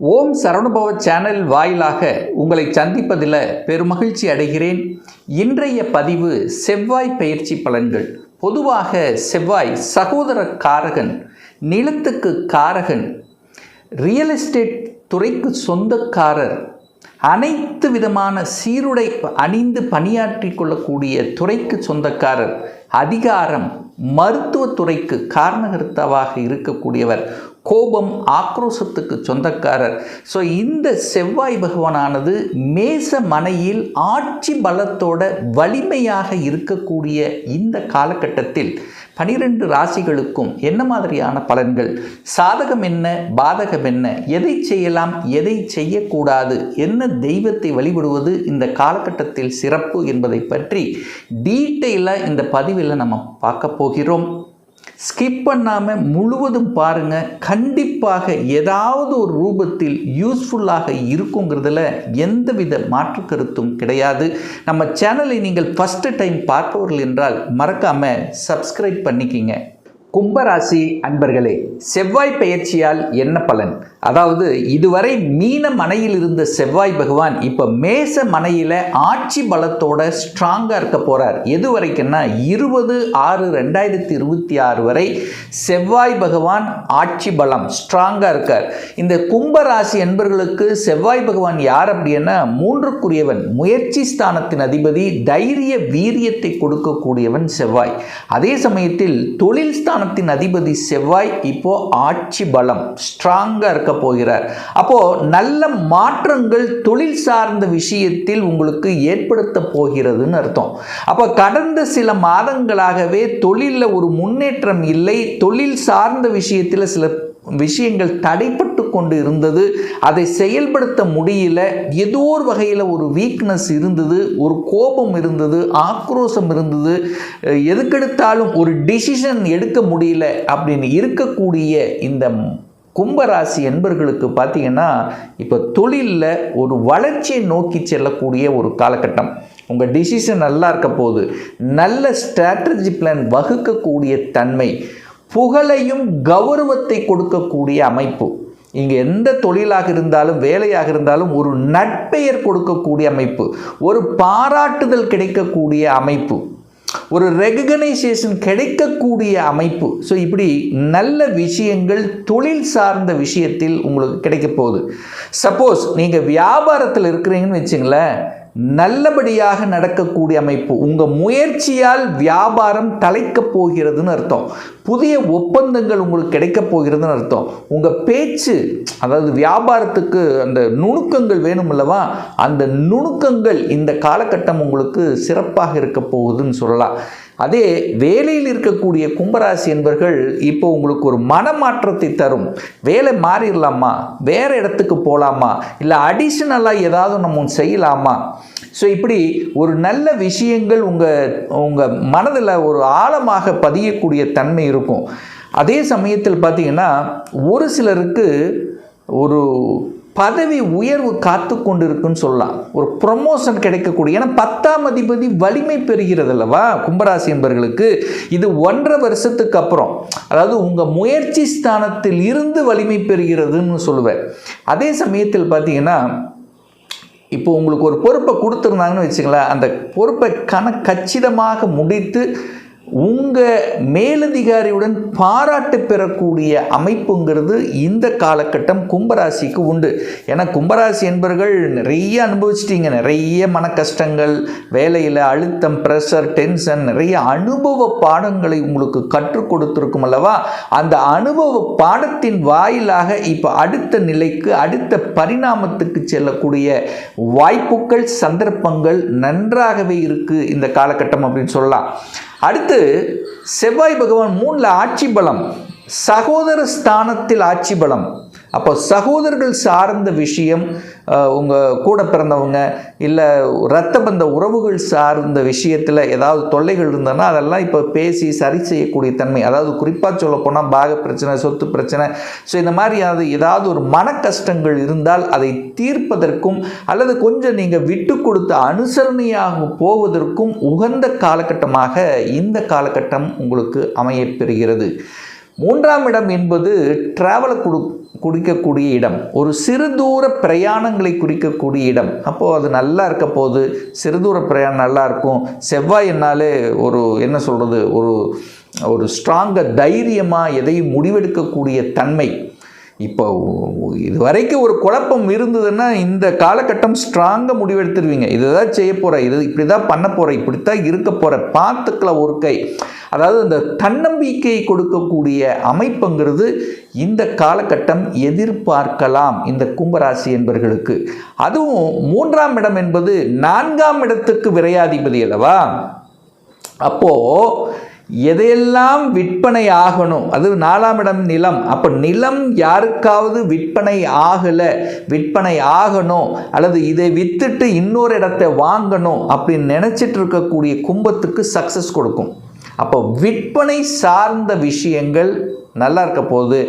ஓம் Saravanabhava channel வாயிலாக உங்களை சந்திப்பதில் பெருமகிழ்ச்சி அடைகிறேன். இன்றைய பதிவு செவ்வாய் பெயர்ச்சி பலன்கள். பொதுவாக செவ்வாய் சகோதர காரகன், நிலத்துக்கு காரகன், ரியல் எஸ்டேட் துறைக்கு சொந்தக்காரர், அனைத்து விதமான சீருடை அணிந்து பணியாற்றி கொள்ளக்கூடிய துறைக்கு சொந்தக்காரர், அதிகாரம், மருத்துவத்துறைக்கு காரணகர்த்தாவாக இருக்கக்கூடியவர், கோபம், ஆக்ரோஷத்துக்கு சொந்தக்காரர். ஸோ இந்த செவ்வாய் பகவானானது மேச மனையில் ஆட்சி பலத்தோட வலிமையாக இருக்கக்கூடிய இந்த காலகட்டத்தில் 12 ராசிகளுக்கும் என்ன மாதிரியான பலன்கள், சாதகம் என்ன, பாதகம் என்ன, எதை செய்யலாம், எதை செய்யக்கூடாது, என்ன தெய்வத்தை வழிபடுவது இந்த காலகட்டத்தில் சிறப்பு என்பதை பற்றி டீட்டெயிலாக இந்த பதிவில் நம்ம பார்க்க போகிறோம். ஸ்கிப் பண்ணாமல் முழுவதும் பாருங்கள். கண்டிப்பாக ஏதாவது ஒரு ரூபத்தில் யூஸ்ஃபுல்லாக இருக்குங்கிறதுல எந்தவித மாற்று கருத்தும் கிடையாது. நம்ம சேனலை நீங்கள் ஃபஸ்ட்டு டைம் பார்ப்பவர்கள் என்றால் மறக்காமல் சப்ஸ்கிரைப் பண்ணிக்கிங்க. கும்பராசி அன்பர்களே, செவ்வாய் பெயர்ச்சியால் என்ன பலன்? அதாவது இதுவரை மீன மனையில் இருந்த செவ்வாய் பகவான் இப்போ மேச மனையில் ஆட்சி பலத்தோட ஸ்ட்ராங்காக இருக்க போகிறார். எது வரைக்கும்னா 20/6/2026 வரை செவ்வாய் பகவான் ஆட்சி பலம் ஸ்ட்ராங்காக இருக்கார். இந்த கும்பராசி அன்பர்களுக்கு செவ்வாய் பகவான் யார் அப்படின்னா 3க்குரியவன், முயற்சி ஸ்தானத்தின் அதிபதி, தைரிய வீரியத்தை கொடுக்கக்கூடியவன் செவ்வாய். அதே சமயத்தில் தொழில் ஸ்தானத்தின் அதிபதி செவ்வாய் இப்போ ஆட்சி பலம் ஸ்ட்ராங்காக இருக்க போகிறார். அப்போ நல்ல மாற்றங்கள் தொழில் சார்ந்த விஷயத்தில் உங்களுக்கு ஏற்படுத்த போகிறதுன்னு அர்த்தம். அப்போ கடந்த சில மாதங்களாகவே தொழிலில் ஒரு முன்னேற்றம் இல்லை, தொழில் சார்ந்த விஷயத்தில் சில விஷயங்கள் தடைப்பட்டு கொண்டு இருந்தது, அதை செயல்படுத்த முடியல, ஏதோ ஒரு வகையில் ஒரு வீக்னஸ் இருந்தது, ஒரு கோபம் இருந்தது, ஆக்ரோஷம் இருந்தது, எதுக்கெடுத்தாலும் ஒரு டிசிஷன் எடுக்க முடியல அப்படின்னு இருக்கக்கூடிய இந்த கும்பராசி என்பர்களுக்கு பார்த்தீங்கன்னா இப்போ தொழிலில் ஒரு வளர்ச்சியை நோக்கி செல்லக்கூடிய ஒரு காலகட்டம். உங்கள் டிசிஷன் நல்லா இருக்க போது, நல்ல ஸ்ட்ராட்டஜி பிளான் வகுக்கக்கூடிய தன்மை, புகழையும் கௌரவத்தை கொடுக்கக்கூடிய அமைப்பு, இங்கே எந்த தொழிலாக இருந்தாலும் வேலையாக இருந்தாலும் ஒரு நட்பெயர் கொடுக்கக்கூடிய அமைப்பு, ஒரு பாராட்டுதல் கிடைக்கக்கூடிய அமைப்பு, ஒரு ரெகக்னைசேஷன் கிடைக்கக்கூடிய அமைப்பு. ஸோ இப்படி நல்ல விஷயங்கள் தொழில் சார்ந்த விஷயத்தில் உங்களுக்கு கிடைக்க போகுது. சப்போஸ் நீங்கள் வியாபாரத்தில் இருக்கிறீங்கன்னு வச்சுங்களேன், நல்லபடியாக நடக்கக்கூடிய அமைப்பு, உங்கள் முயற்சியால் வியாபாரம் தலைக்கப் போகிறதுன்னு அர்த்தம். புதிய ஒப்பந்தங்கள் உங்களுக்கு கிடைக்கப் போகிறதுன்னு அர்த்தம். உங்கள் பேச்சு, அதாவது வியாபாரத்துக்கு அந்த நுணுக்கங்கள் வேணும் அல்லவா, அந்த நுணுக்கங்கள் இந்த காலகட்டம் உங்களுக்கு சிறப்பாக இருக்க போகுதுன்னு சொல்லலாம். அதே வேலையில் இருக்கக்கூடிய கும்பராசி என்பர்கள் இப்போ உங்களுக்கு ஒரு மனமாற்றத்தை தரும். வேலை மாறிடலாமா, வேறு இடத்துக்கு போகலாமா, இல்லை அடிஷ்னலாக ஏதாவது நம்ம செய்யலாமா. ஸோ இப்படி ஒரு நல்ல விஷயங்கள் உங்கள் மனதில் ஒரு ஆழமாக பதியக்கூடிய தன்மை இருக்கும். அதே சமயத்தில் பார்த்திங்கன்னா ஒரு சிலருக்கு ஒரு பதவி உயர்வு காத்து கொண்டு இருக்குன்னு சொல்லலாம், ஒரு ப்ரொமோஷன் கிடைக்கக்கூடிய. ஏன்னா 10ஆம் அதிபதி வலிமை பெறுகிறது அல்லவா கும்பராசி என்பவர்களுக்கு. இது 1.5 வருஷத்துக்கு அப்புறம், அதாவது உங்கள் முயற்சி ஸ்தானத்தில் இருந்து வலிமை பெறுகிறதுன்னு சொல்லுவேன். அதே சமயத்தில் பார்த்தீங்கன்னா இப்போ உங்களுக்கு ஒரு பொறுப்பை கொடுத்துருந்தாங்கன்னு வச்சுங்களேன், அந்த பொறுப்பை கச்சிதமாக முடித்து உங்கள் மேலதிகாரியுடன் பாராட்டு பெறக்கூடிய அமைப்புங்கிறது இந்த காலகட்டம் கும்பராசிக்கு உண்டு. ஏன்னா கும்பராசி என்பவர்கள் நிறைய அனுபவிச்சிட்டிங்க, நிறைய மன கஷ்டங்கள், வேலையில் அழுத்தம், ப்ரெஷர், டென்ஷன், நிறைய அனுபவ பாடங்களை உங்களுக்கு கற்றுக் கொடுத்துருக்கும் அல்லவா. அந்த அனுபவ பாடத்தின் வாயிலாக இப்போ அடுத்த நிலைக்கு, அடுத்த பரிணாமத்துக்கு செல்லக்கூடிய வாய்ப்புகள், சந்தர்ப்பங்கள் நன்றாகவே இருக்குது இந்த காலகட்டம் அப்படின்னு சொல்லலாம். அடுத்து செவ்வாய் பகவான் 3ல் ஆட்சி பலம், சகோதர ஸ்தானத்தில் ஆட்சி பலம். அப்போ சகோதரர்கள் சார்ந்த விஷயம், உங்கள் கூட பிறந்தவங்க இல்லை இரத்த பந்த உறவுகள் சார்ந்த விஷயத்தில் ஏதாவது தொல்லைகள் இருந்ததுன்னா அதெல்லாம் இப்போ பேசி சரி செய்யக்கூடிய தன்மை. அதாவது குறிப்பாக சொல்ல போனால் பாக பிரச்சனை, சொத்து பிரச்சனை, ஸோ இந்த மாதிரி ஏதாவது ஒரு மன கஷ்டங்கள் இருந்தால் அதை தீர்ப்பதற்கும் அல்லது கொஞ்சம் நீங்கள் விட்டு கொடுத்த அனுசரணையாக போவதற்கும் உகந்த காலகட்டமாக இந்த காலகட்டம் உங்களுக்கு அமையப்பெறுகிறது. மூன்றாம் இடம் என்பது டிராவலை குறிக்கக்கூடிய இடம், ஒரு சிறு தூர பிரயாணங்களை குறிக்கக்கூடிய இடம். அப்போது அது நல்லா இருக்க போது, சிறு தூர பிரயாணம் நல்லா இருக்கும். செவ்வாய் என்னாலே ஒரு என்ன சொல்கிறது, ஒரு ஸ்ட்ராங்காக தைரியமாக எதையும் முடிவெடுக்கக்கூடிய தன்மை. இப்போ இது வரைக்கும் ஒரு குழப்பம் இருந்ததுன்னா இந்த காலகட்டம் ஸ்ட்ராங்காக முடிவெடுத்துருவீங்க. இதுதான் செய்ய போகிற, இது இப்படி தான் பண்ண போகிற, இப்படித்தான் இருக்க போகிற, பார்த்துக்கல ஒரு கை. அதாவது இந்த தன்னம்பிக்கை கொடுக்கக்கூடிய அமைப்புங்கிறது இந்த காலகட்டம் எதிர்பார்க்கலாம் இந்த கும்பராசி என்பவர்களுக்கு. அதுவும் மூன்றாம் இடம் என்பது நான்காம் இடத்துக்கு விரையாதிபதி அல்லவா. அப்போது எதையெல்லாம் விற்பனை ஆகணும், அது நாலாம் இடம் நிலம். அப்போ நிலம் யாருக்காவது விற்பனை ஆகலை, விற்பனை ஆகணும், அல்லது இதை விற்றுட்டு இன்னொரு இடத்தை வாங்கணும் அப்படின்னு நினச்சிட்டு இருக்கக்கூடிய கும்பத்துக்கு சக்ஸஸ் கொடுக்கும். அப்போ விற்பனை சார்ந்த விஷயங்கள் நல்லா இருக்க போது,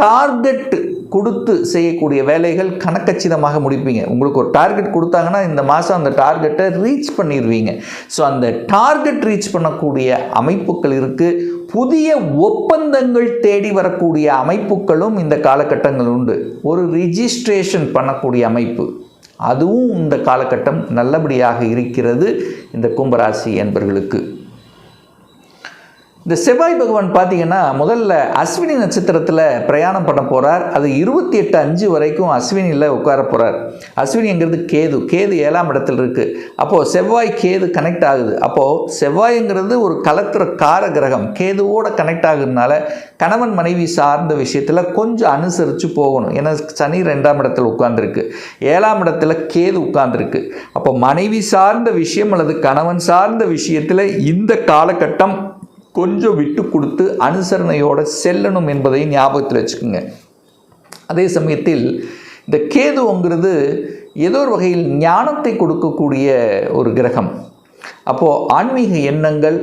டார்கெட் கொடுத்து செய்யக்கூடிய வேலைகள் கணக்கச்சிதமாக முடிப்பீங்க. உங்களுக்கு ஒரு டார்கெட் கொடுத்தாங்கன்னா இந்த மாதம் அந்த டார்கெட்டை ரீச் பண்ணிடுவீங்க. ஸோ அந்த டார்கெட் ரீச் பண்ணக்கூடிய அமைப்புகள் இருக்குது. புதிய ஒப்பந்தங்கள் தேடி வரக்கூடிய அமைப்புகளும் இந்த காலகட்டங்கள் உண்டு. ஒரு ரிஜிஸ்ட்ரேஷன் பண்ணக்கூடிய அமைப்பு, அதுவும் இந்த காலகட்டம் நல்லபடியாக இருக்கிறது இந்த கும்பராசி என்பவர்களுக்கு. இந்த செவ்வாய் பகவான் பார்த்தீங்கன்னா முதல்ல அஸ்வினி நட்சத்திரத்தில் பிரயாணம் பண்ண போகிறார். அது 28/5 வரைக்கும் அஸ்வினியில் உட்கார போகிறார். அஸ்வினிங்கிறது கேது, கேது 7ஆம் இடத்துல இருக்குது. அப்போது செவ்வாய் கேது கனெக்ட் ஆகுது. அப்போது செவ்வாய்ங்கிறது ஒரு கலத்திர கார கிரகம், கேதுவோடு கனெக்ட் ஆகுறதுனால கணவன் மனைவி சார்ந்த விஷயத்தில் கொஞ்சம் அனுசரித்து போகணும். ஏன்னா சனி 2ஆம் இடத்துல உட்கார்ந்துருக்கு, 7ஆம் இடத்துல கேது உட்கார்ந்துருக்கு. அப்போ மனைவி சார்ந்த விஷயம் அல்லது கணவன் சார்ந்த விஷயத்தில் இந்த காலகட்டம் கொஞ்சம் விட்டு கொடுத்து அனுசரணையோடு செல்லணும் என்பதை ஞாபகத்தில் வச்சுக்கோங்க. அதே சமயத்தில் இந்த கேதுங்கிறது ஏதோ ஒரு வகையில் ஞானத்தை கொடுக்கக்கூடிய ஒரு கிரகம். அப்போது ஆன்மீக எண்ணங்கள்,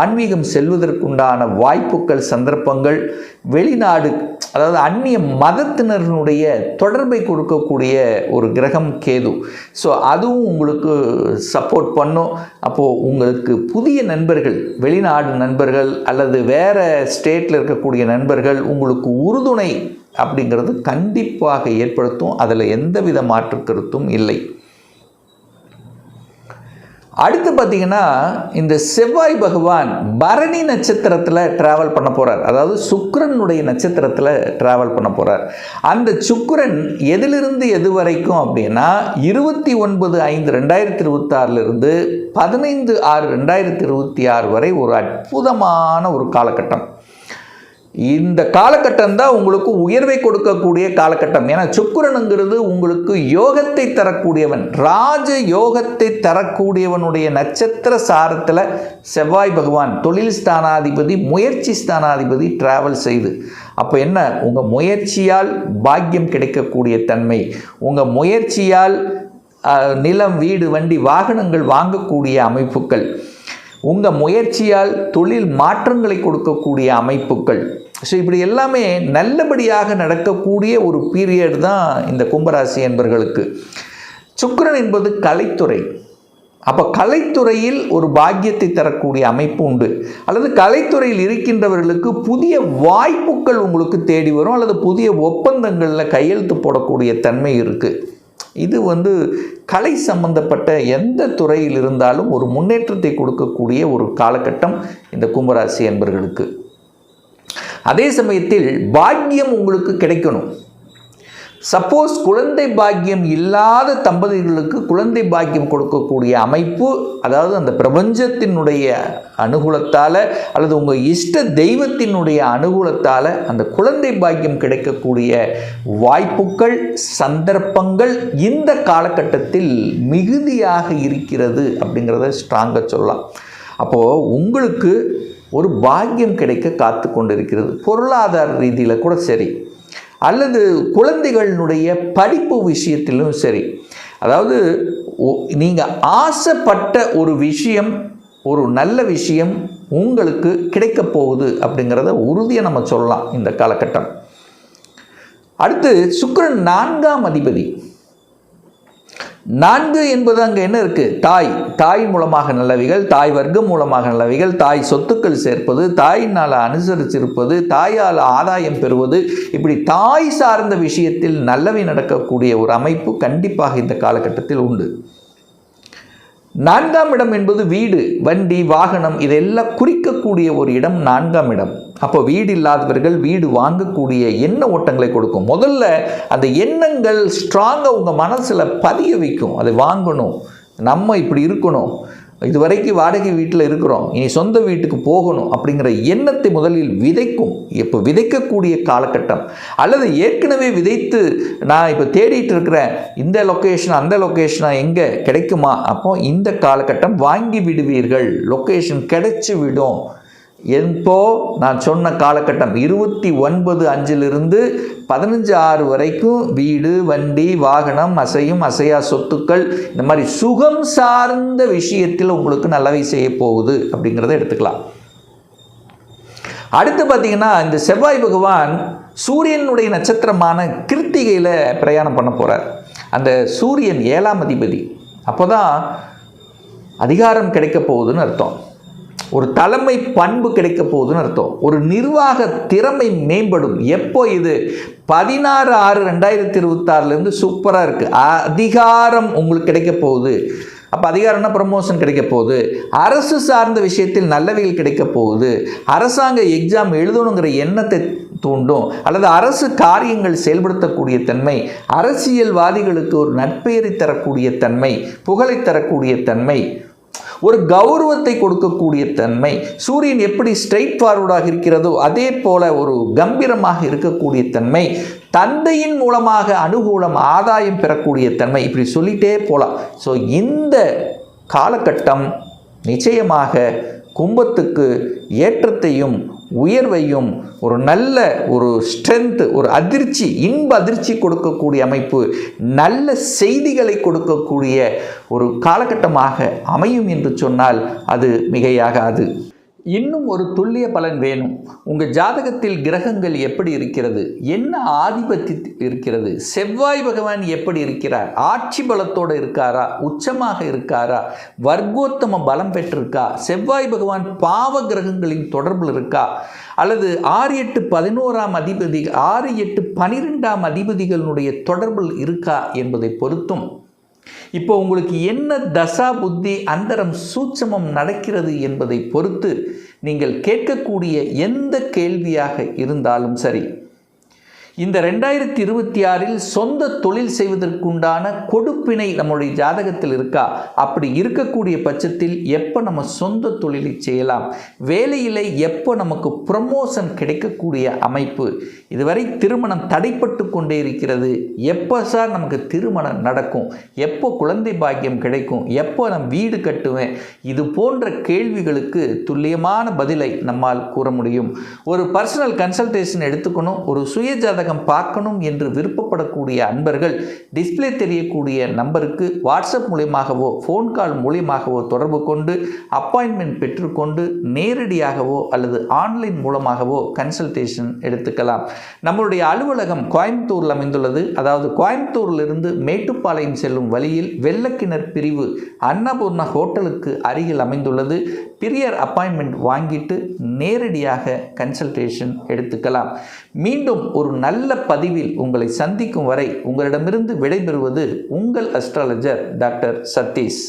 ஆன்மீகம் செல்வதற்குண்டான வாய்ப்புகள், சந்தர்ப்பங்கள், வெளிநாடு அதாவது அந்நிய மதத்தினருடைய தொடர்பை கொடுக்கக்கூடிய ஒரு கிரகம் கேது. ஸோ அதுவும் உங்களுக்கு சப்போர்ட் பண்ணும். அப்போது உங்களுக்கு புதிய நண்பர்கள், வெளிநாடு நண்பர்கள் அல்லது வேறு ஸ்டேட்டில் இருக்கக்கூடிய நண்பர்கள் உங்களுக்கு உறுதுணை அப்படிங்கிறது கண்டிப்பாக ஏற்படுத்தும். அதில் எந்தவித மாற்று கருத்தும் இல்லை. அடுத்து பார்த்தீங்கன்னா இந்த செவ்வாய் பகவான் பரணி நட்சத்திரத்தில் ட்ராவல் பண்ண போகிறார். அதாவது சுக்கிரனுடைய நட்சத்திரத்தில் ட்ராவல் பண்ண போகிறார். அந்த சுக்கிரன் எதிலிருந்து எது வரைக்கும் அப்படின்னா 29/5/2026 15/6/2026 வரை ஒரு அற்புதமான ஒரு காலகட்டம். இந்த காலகட்டம் தான் உங்களுக்கு உயர்வை கொடுக்கக்கூடிய காலகட்டம். ஏன்னா சுக்கிரனுங்கிறது உங்களுக்கு யோகத்தை தரக்கூடியவன், ராஜ யோகத்தை தரக்கூடியவனுடைய நட்சத்திர சாரத்தில் செவ்வாய் பகவான் தொழில் ஸ்தானாதிபதி, முயற்சி ஸ்தானாதிபதி டிராவல் செய்து, அப்போ என்ன, உங்கள் முயற்சியால் பாக்கியம் கிடைக்கக்கூடிய தன்மை, உங்கள் முயற்சியால் நிலம், வீடு, வண்டி, வாகனங்கள் வாங்கக்கூடிய அமைப்புகள், உங்கள் முயற்சியால் தொழில் மாற்றங்களை கொடுக்கக்கூடிய அமைப்புகள். ஸோ இப்படி எல்லாமே நல்லபடியாக நடக்கக்கூடிய ஒரு பீரியட் தான் இந்த கும்பராசி என்பவர்களுக்கு. சுக்கிரன் என்பது கலைத்துறை. அப்போ கலைத்துறையில் ஒரு பாக்கியத்தை தரக்கூடிய அமைப்பு உண்டு. அல்லது கலைத்துறையில் இருக்கின்றவர்களுக்கு புதிய வாய்ப்புகள் உங்களுக்கு தேடி வரும், அல்லது புதிய ஒப்பந்தங்களில் கையெழுத்து போடக்கூடிய தன்மை இருக்குது. இது கலை சம்பந்தப்பட்ட எந்த துறையில் இருந்தாலும் ஒரு முன்னேற்றத்தை கொடுக்கக்கூடிய ஒரு காலகட்டம் இந்த கும்பராசி என்பவர்களுக்கு. அதே சமயத்தில் பாக்கியம் உங்களுக்கு கிடைக்கணும். சப்போஸ் குழந்தை பாக்கியம் இல்லாத தம்பதிகளுக்கு குழந்தை பாக்கியம் கொடுக்கக்கூடிய அமைப்பு, அதாவது அந்த பிரபஞ்சத்தினுடைய அனுகூலத்தால் அல்லது உங்கள் இஷ்ட தெய்வத்தினுடைய அனுகூலத்தால் அந்த குழந்தை பாக்கியம் கிடைக்கக்கூடிய வாய்ப்புகள், சந்தர்ப்பங்கள் இந்த காலகட்டத்தில் மிகுதியாக இருக்கிறது அப்படிங்கிறத ஸ்ட்ராங்காக சொல்லலாம். அப்போது உங்களுக்கு ஒரு பாக்கியம் கிடைக்க காத்து கொண்டிருக்கிறது. பொருளாதார ரீதியில் கூட சரி, அல்லது குழந்தைகளினுடைய படிப்பு விஷயத்திலும் சரி. அதாவது நீங்கள் ஆசைப்பட்ட ஒரு விஷயம், ஒரு நல்ல விஷயம் உங்களுக்கு கிடைக்கப் போகுது அப்படிங்கிறத உறுதியாக நம்ம சொல்லலாம் இந்த காலகட்டம். அடுத்து சுக்கிரன் 4ஆம் அதிபதி. 4 என்பது அங்கே என்ன இருக்கு? தாய் மூலமாக நல்லவைகள், தாய் வர்க்கம் மூலமாக நல்லவைகள், தாய் சொத்துக்கள் சேர்ப்பது, தாயினால் அனுசரிச்சிருப்பது, தாயால் ஆதாயம் பெறுவது, இப்படி தாய் சார்ந்த விஷயத்தில் நல்லவை நடக்கக்கூடிய ஒரு அமைப்பு கண்டிப்பாக இந்த காலகட்டத்தில் உண்டு. 4ஆம் இடம் என்பது வீடு, வண்டி, வாகனம் இதெல்லாம் குறிக்கக்கூடிய ஒரு இடம் 4ஆம் இடம். அப்போ வீடு இல்லாதவர்கள் வீடு வாங்கக்கூடிய எண்ண ஓட்டங்களை கொடுக்கும். முதல்ல அந்த எண்ணங்கள் ஸ்ட்ராங்காக உங்கள் மனசில் பதிய வைக்கும். அதை வாங்கணும், நம்ம இப்படி இருக்கணும், இதுவரைக்கும் வாடகை வீட்டில் இருக்கிறோம், இனி சொந்த வீட்டுக்கு போகணும் அப்படிங்கிற எண்ணத்தை முதலில் விதைக்கும். இப்போ விதைக்கக்கூடிய காலகட்டம், அல்லது ஏற்கனவே விதைத்து நான் இப்போ தேடிட்டு இருக்கிறேன் இந்த லொக்கேஷன் அந்த லொக்கேஷனாக எங்கே கிடைக்குமா, அப்போ இந்த காலகட்டம் வாங்கி விடுவீர்கள், லொக்கேஷன் கிடைச்சி விடும். எப்போ நான் சொன்ன காலகட்டம் 29/5 15/6 வரைக்கும் வீடு, வண்டி, வாகனம், அசையும் அசையா சொத்துக்கள், இந்த மாதிரி சுகம் சார்ந்த விஷயத்தில் உங்களுக்கு நல்லவை செய்ய போகுது அப்படிங்கிறத எடுத்துக்கலாம். அடுத்து பார்த்தீங்கன்னா இந்த செவ்வாய் பகவான் சூரியனுடைய நட்சத்திரமான கிருத்திகையில் பிரயாணம் பண்ண போகிறார். அந்த சூரியன் 7ஆம் அதிபதி. அப்போ தான் அதிகாரம் கிடைக்க போகுதுன்னு அர்த்தம், ஒரு தலைமை பண்பு கிடைக்க போகுதுன்னு அர்த்தம், ஒரு நிர்வாக திறமை மேம்படும். எப்போ இது 16/6/2026 சூப்பராக இருக்குது, அதிகாரம் உங்களுக்கு கிடைக்க போகுது. அப்போ அதிகாரம்னா ப்ரமோஷன் கிடைக்க போகுது, அரசு சார்ந்த விஷயத்தில் நல்லவைகள் கிடைக்க போகுது, அரசாங்க எக்ஸாம் எழுதணுங்கிற எண்ணத்தை தூண்டும், அல்லது அரசு காரியங்கள் செயல்படுத்தக்கூடிய தன்மை, அரசியல்வாதிகளுக்கு ஒரு நற்பெயரை தரக்கூடிய தன்மை, புகழை தரக்கூடிய தன்மை, ஒரு கௌரவத்தை கொடுக்கக்கூடிய தன்மை. சூரியன் எப்படி ஸ்ட்ரெயிட் ஃபார்வர்டாக இருக்கிறதோ அதே போல ஒரு கம்பீரமாக இருக்கக்கூடிய தன்மை, தந்தையின் மூலமாக அனுகூலம் ஆதாயம் பெறக்கூடிய தன்மை, இப்படி சொல்லிட்டே போகலாம். ஸோ இந்த காலகட்டம் நிச்சயமாக கும்பத்துக்கு ஏற்றத்தையும் உயர்வையும் ஒரு நல்ல ஒரு ஸ்ட்ரென்த், ஒரு அதிர்ச்சி, இன்ப அதிர்ச்சி கொடுக்கக்கூடிய அமைப்பு, நல்ல செய்திகளை கொடுக்கக்கூடிய ஒரு காலகட்டமாக அமையும் என்று சொன்னால் அது மிகையாகாது. இன்னும் ஒரு துல்லிய பலன் வேணும். உங்கள் ஜாதகத்தில் கிரகங்கள் எப்படி இருக்கிறது, என்ன ஆதிபத்தியம் இருக்கிறது, செவ்வாய் பகவான் எப்படி இருக்கிறார், ஆட்சி பலத்தோடு இருக்காரா, உச்சமாக இருக்காரா, வர்க்கோத்தம பலம் பெற்றிருக்கா, செவ்வாய் பகவான் பாவ கிரகங்களின் தொடர்பில் இருக்கா, அல்லது 6, 8, 11ஆம் அதிபதி 6, 8, 12ஆம் அதிபதிகளுடைய தொடர்பில் இருக்கா என்பதை பொறுத்தும், இப்போ உங்களுக்கு என்ன தசா புத்தி அந்தரம் சூட்சமம் நடக்கிறது என்பதை பொறுத்து நீங்கள் கேட்கக்கூடிய எந்த கேள்வியாக இருந்தாலும் சரி, இந்த 2026 சொந்த தொழில் செய்வதற்குண்டான கொடுப்பினை நம்முடைய ஜாதகத்தில் இருக்கா? அப்படி இருக்கக்கூடிய பட்சத்தில் எப்போ நம்ம சொந்த தொழிலை செய்யலாம், வேலையில் எப்போ நமக்கு ப்ரமோஷன் கிடைக்கக்கூடிய அமைப்பு, இதுவரை திருமணம் தடைப்பட்டு கொண்டே இருக்கிறது, எப்போ சார் நமக்கு திருமணம் நடக்கும், எப்போ குழந்தை பாக்கியம் கிடைக்கும், எப்போ நான் வீடு கட்டுவேன், இது போன்ற கேள்விகளுக்கு துல்லியமான பதிலை நம்மால் கூற முடியும். ஒரு பர்சனல் கன்சல்டேஷன் எடுத்துக்கணும், ஒரு சுய ஜாதகம் பார்க்கணும் என்று விருப்பப்படக்கூடிய அன்பர்கள் டிஸ்பிளே தெரியக்கூடிய நம்பருக்கு வாட்ஸ்அப் மூலமாகவோ ஃபோன் கால் மூலமாகவோ தொடர்பு கொண்டு அப்பாயின்மெண்ட் பெற்றுக்கொண்டு நேரடியாகவோ அல்லது ஆன்லைன் மூலமாகவோ கன்சல்டேஷன் எடுத்துக்கலாம். நம்மளுடைய அலுவலகம் கோயம்புத்தூரில் அமைந்துள்ளது. அதாவது கோயம்புத்தூரிலிருந்து மேட்டுப்பாளையம் செல்லும் வழியில் வெள்ளக்கிணர் பிரிவு அன்னபூர்ணா ஹோட்டலுக்கு அருகில் அமைந்துள்ளது. பிரியர் அப்பாயின்மெண்ட் வாங்கிட்டு நேரடியாக கன்சல்டேஷன் எடுத்துக்கலாம். மீண்டும் ஒரு நல்ல பதிவில் உங்களை சந்திக்கும் வரை உங்களிடமிருந்து விடைபெறுவது உங்கள் அஸ்ட்ராலஜர் டாக்டர் சதீஷ்.